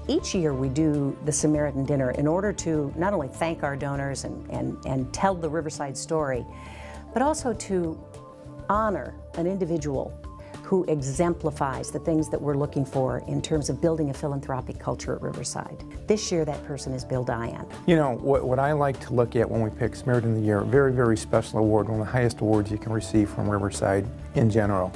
Each year we do the Samaritan Dinner in order to not only thank our donors and tell the Riverside story, but also to honor an individual who exemplifies the things that we're looking for in terms of building a philanthropic culture at Riverside. This year that person is Bill Dyon. You know, what I like to look at when we pick Samaritan of the Year, a very, very special award, one of the highest awards you can receive from Riverside in general.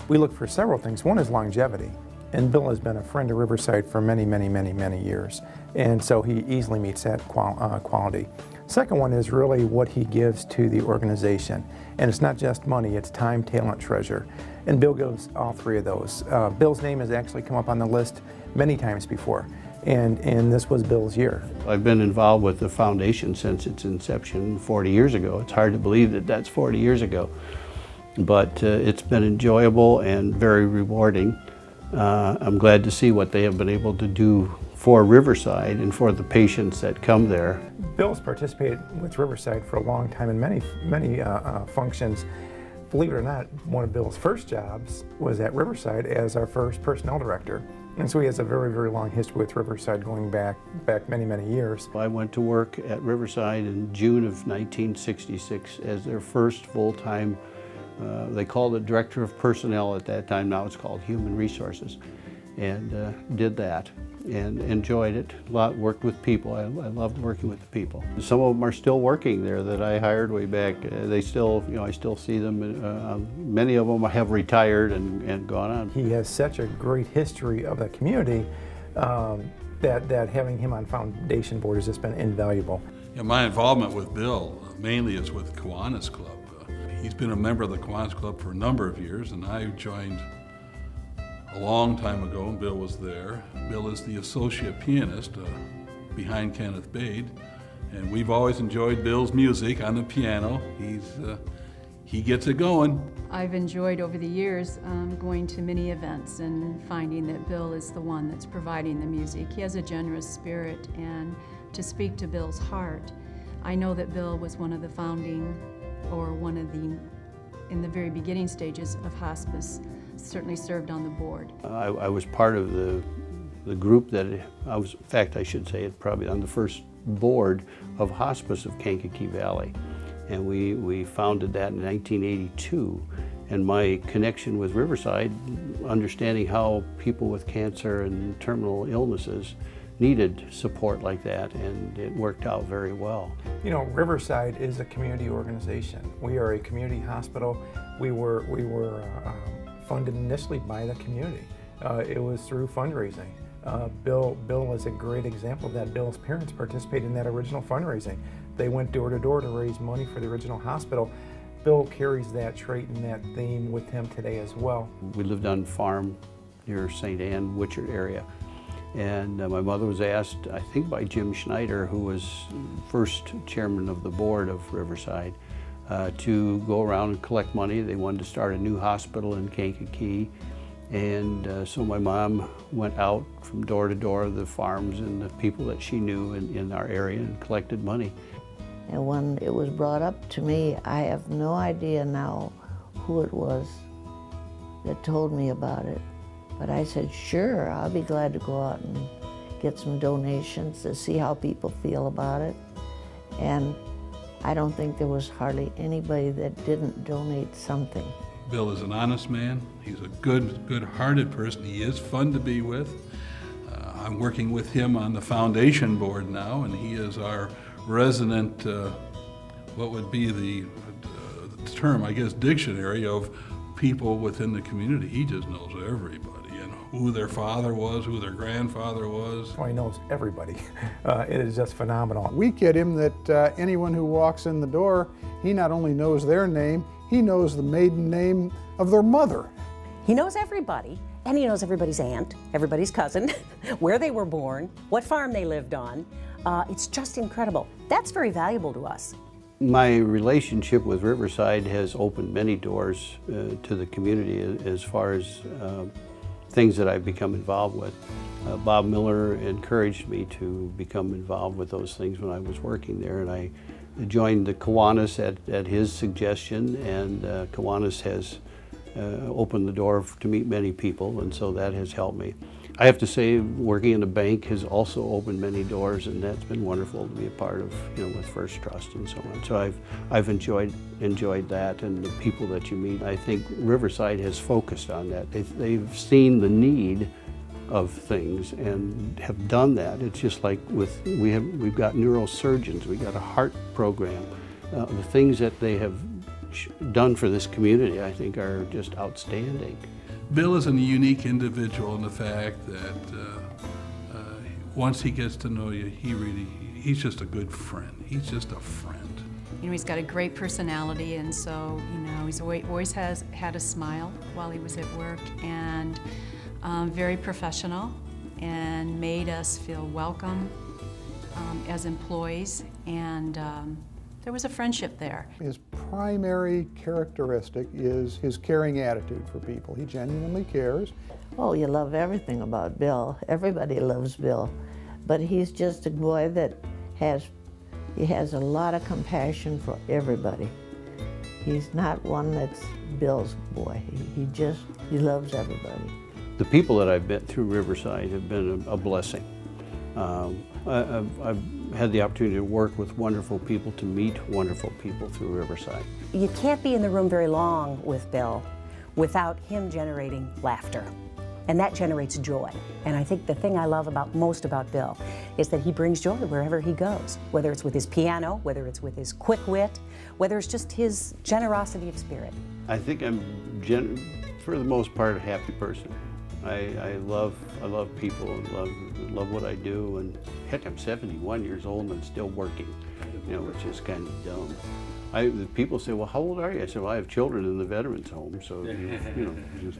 We look for several things. One is longevity. And Bill has been a friend of Riverside for many, many, many, many years. And so he easily meets that quality. Second one is really what he gives to the organization. And it's not just money, it's time, talent, treasure. And Bill gives all three of those. Bill's name has actually come up on the list many times before. And this was Bill's year. I've been involved with the foundation since its inception 40 years ago. It's hard to believe that that's 40 years ago. But it's been enjoyable and very rewarding. I'm glad to see what they have been able to do for Riverside and for the patients that come there. Bill's participated with Riverside for a long time in many functions. Believe it or not, one of Bill's first jobs was at Riverside as our first personnel director. And so he has a very, very long history with Riverside going back many, many years. I went to work at Riverside in June of 1966 as their first full-time, they called it Director of Personnel at that time, now it's called Human Resources, and did that and enjoyed it a lot, worked with people. I loved working with the people. Some of them are still working there that I hired way back. They still, you know, I still see them. Many of them have retired and gone on. He has such a great history of the community that having him on foundation board has just been invaluable. Yeah, my involvement with Bill mainly is with Kiwanis Club. He's been a member of the Kiwanis Club for a number of years, and I joined a long time ago, and Bill was there. Bill is the associate pianist behind Kenneth Bade, and we've always enjoyed Bill's music on the piano. He gets it going. I've enjoyed over the years going to many events and finding that Bill is the one that's providing the music. He has a generous spirit, and to speak to Bill's heart, I know that Bill was one of the founding, or one of the, in the very beginning stages of hospice, certainly served on the board. I was part of the group that I was, in fact, I should say it probably on the first board of hospice of Kankakee Valley. And we founded that in 1982. And my connection with Riverside, understanding how people with cancer and terminal illnesses needed support like that, and it worked out very well. You know, Riverside is a community organization. We are a community hospital. We were funded initially by the community. It was through fundraising. Bill is a great example of that. Bill's parents participated in that original fundraising. They went door to door to raise money for the original hospital. Bill carries that trait and that theme with him today as well. We lived on a farm near St. Anne, Witchert area. And my mother was asked, I think by Jim Schneider, who was first chairman of the board of Riverside, to go around and collect money. They wanted to start a new hospital in Kankakee. And so my mom went out from door to door of the farms and the people that she knew in our area and collected money. And when it was brought up to me, I have no idea now who it was that told me about it. But I said, sure, I'll be glad to go out and get some donations to see how people feel about it. And I don't think there was hardly anybody that didn't donate something. Bill is an honest man. He's a good-hearted person. He is fun to be with. I'm working with him on the foundation board now, and he is our resident, what would be the term, I guess, dictionary of people within the community. He just knows everybody. Who their father was, who their grandfather was. Well, he knows everybody. It is just phenomenal. We kid him that anyone who walks in the door, he not only knows their name, he knows the maiden name of their mother. He knows everybody, and he knows everybody's aunt, everybody's cousin, where they were born, what farm they lived on. It's just incredible. That's very valuable to us. My relationship with Riverside has opened many doors to the community as far as things that I've become involved with. Bob Miller encouraged me to become involved with those things when I was working there, and I joined the Kiwanis at his suggestion, and Kiwanis has opened the door to meet many people, and so that has helped me. I have to say, working in the bank has also opened many doors, and that's been wonderful to be a part of, with First Trust and so on. So I've enjoyed that, and the people that you meet. I think Riverside has focused on that. They've seen the need of things and have done that. It's just like we've got neurosurgeons, we've got a heart program. The things that they have done for this community, I think, are just outstanding. Bill is a unique individual in the fact that once he gets to know you, he's just a good friend. He's just a friend. He's got a great personality, and so, he's always has had a smile while he was at work, and very professional, and made us feel welcome as employees, and there was a friendship there. His primary characteristic is his caring attitude for people. He genuinely cares. Oh, you love everything about Bill. Everybody loves Bill. But he's just a boy that has a lot of compassion for everybody. He's not one that's Bill's boy. He loves everybody. The people that I've met through Riverside have been a blessing. I've had the opportunity to work with wonderful people, to meet wonderful people through Riverside. You can't be in the room very long with Bill without him generating laughter. And that generates joy. And I think the thing I love most about Bill is that he brings joy wherever he goes, whether it's with his piano, whether it's with his quick wit, whether it's just his generosity of spirit. I think I'm, for the most part, a happy person. I love people and love what I do, and heck, I'm 71 years old and still working, which is kind of dumb. People say, well, how old are you? I said, well, I have children in the veterans home, so, just...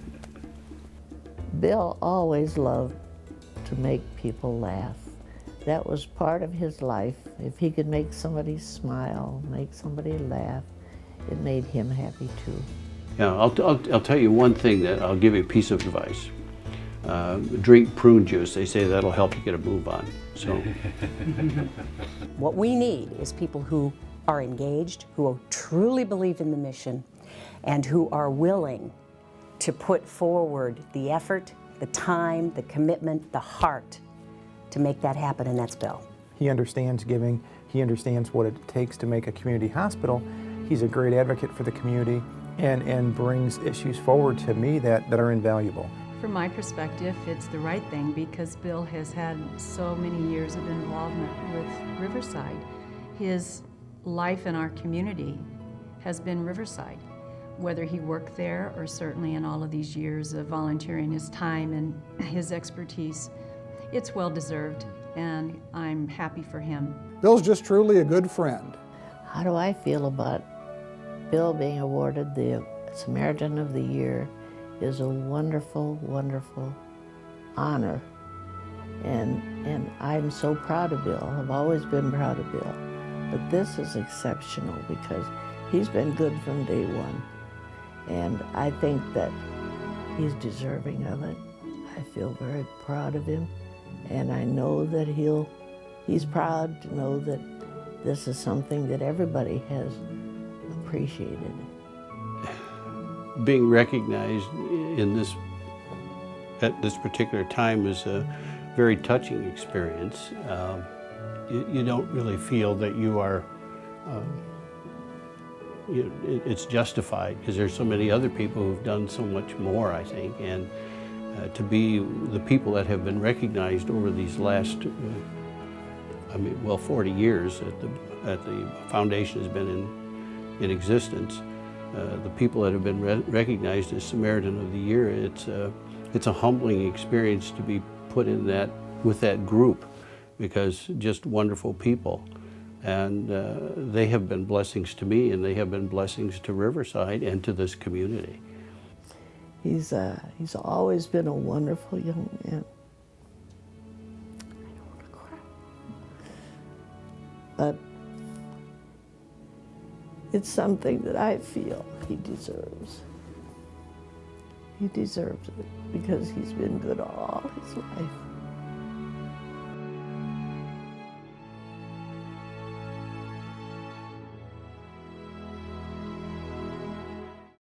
Bill always loved to make people laugh. That was part of his life. If he could make somebody smile, make somebody laugh, it made him happy too. Yeah, I'll tell you one thing that I'll give you a piece of advice. Drink prune juice. They say that'll help you get a move on. So, What we need is people who are engaged, who truly believe in the mission, and who are willing to put forward the effort, the time, the commitment, the heart to make that happen, and that's Bill. He understands giving. He understands what it takes to make a community hospital. He's a great advocate for the community and brings issues forward to me that are invaluable. From my perspective, it's the right thing because Bill has had so many years of involvement with Riverside. His life in our community has been Riverside. Whether he worked there or certainly in all of these years of volunteering his time and his expertise, it's well deserved, and I'm happy for him. Bill's just truly a good friend. How do I feel about Bill being awarded the Samaritan of the Year? Is a wonderful, wonderful honor. And I'm so proud of Bill. I've always been proud of Bill. But this is exceptional because he's been good from day one. And I think that he's deserving of it. I feel very proud of him. And I know that he's proud to know that this is something that everybody has appreciated. Being recognized at this particular time is a very touching experience. You don't really feel that you are, it's justified because there's so many other people who've done so much more, I think, and to be the people that have been recognized over these last, 40 years that the foundation has been in existence. The people that have been recognized as Samaritan of the Year, it's a humbling experience to be put in with that group, because just wonderful people, and they have been blessings to me, and they have been blessings to Riverside and to this community. He's always been a wonderful young man. I don't want to cry, but it's something that I feel he deserves. He deserves it because he's been good all his life.